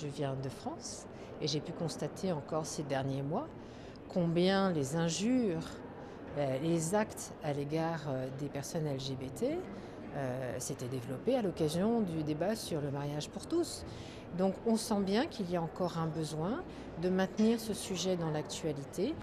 Je viens de France et j'ai pu constater encore ces derniers mois combien les injures, les actes à l'égard des personnes LGBT s'étaient développés à l'occasion du débat sur le mariage pour tous. Donc on sent bien qu'il y a encore un besoin de maintenir ce sujet dans l'actualité.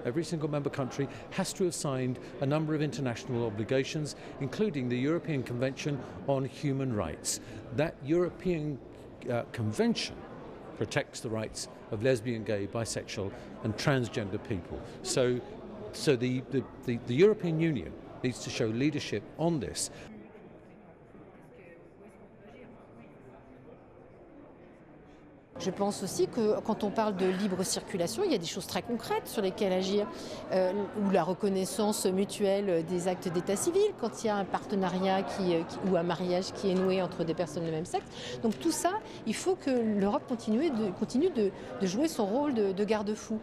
Every single member country has to have signed a number of international obligations, including the European Convention on Human Rights. That European Convention protects the rights of lesbian, gay, bisexual and transgender people. So the European Union needs to show leadership on this. Je pense aussi que quand on parle de libre circulation, il y a des choses très concrètes sur lesquelles agir, ou la reconnaissance mutuelle des actes d'état civil, quand il y a un partenariat ou un mariage qui est noué entre des personnes de même sexe. Donc tout ça, il faut que l'Europe continue de jouer son rôle de garde-fou.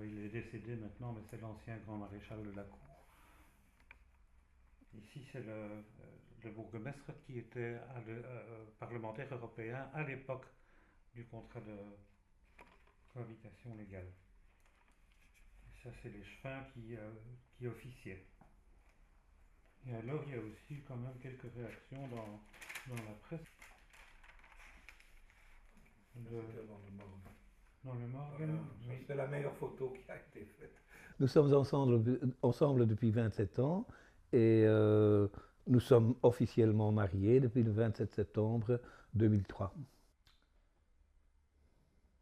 Il est décédé maintenant, mais c'est l'ancien grand maréchal de la cour. Ici, c'est le bourgmestre qui était parlementaire européen à l'époque du contrat de cohabitation légale. Et ça, c'est les Scheffin qui officiaient. Et alors, il y a aussi quand même quelques réactions dans la presse. Dans le Morgan, oui. C'est la meilleure photo qui a été faite. Nous sommes ensemble depuis 27 ans et nous sommes officiellement mariés depuis le 27 septembre 2003.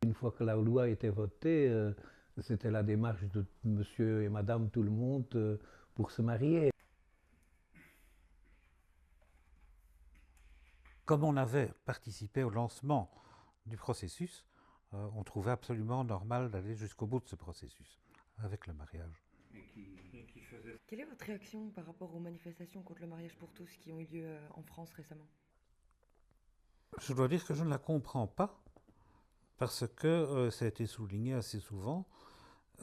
Une fois que la loi a été votée, c'était la démarche de monsieur et madame tout le monde pour se marier. Comme on avait participé au lancement du processus, on trouvait absolument normal d'aller jusqu'au bout de ce processus, avec le mariage. Quelle est votre réaction par rapport aux manifestations contre le mariage pour tous qui ont eu lieu en France récemment? Je dois dire que je ne la comprends pas, parce que ça a été souligné assez souvent.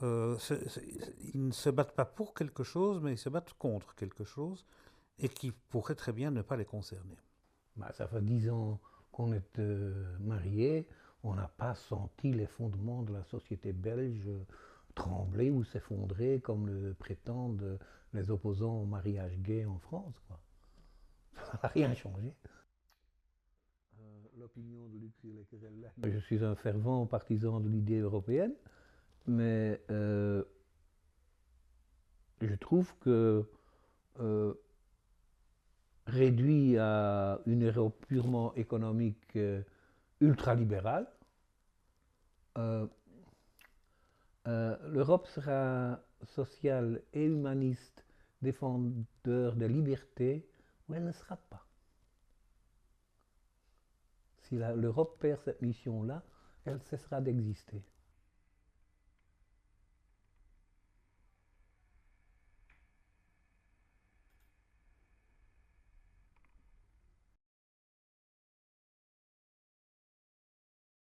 Ils ne se battent pas pour quelque chose, mais ils se battent contre quelque chose, et qui pourrait très bien ne pas les concerner. Ça fait 10 ans qu'on est mariés. On n'a pas senti les fondements de la société belge trembler ou s'effondrer comme le prétendent les opposants au mariage gay en France, quoi. Ça n'a rien changé. L'opinion de Luc sur les querelles. Je suis un fervent partisan de l'idée européenne, mais je trouve que réduit à une Europe purement économique ultralibérale, l'Europe sera sociale et humaniste, défendeur de liberté, ou elle ne sera pas. Si l'Europe perd cette mission-là, elle cessera d'exister.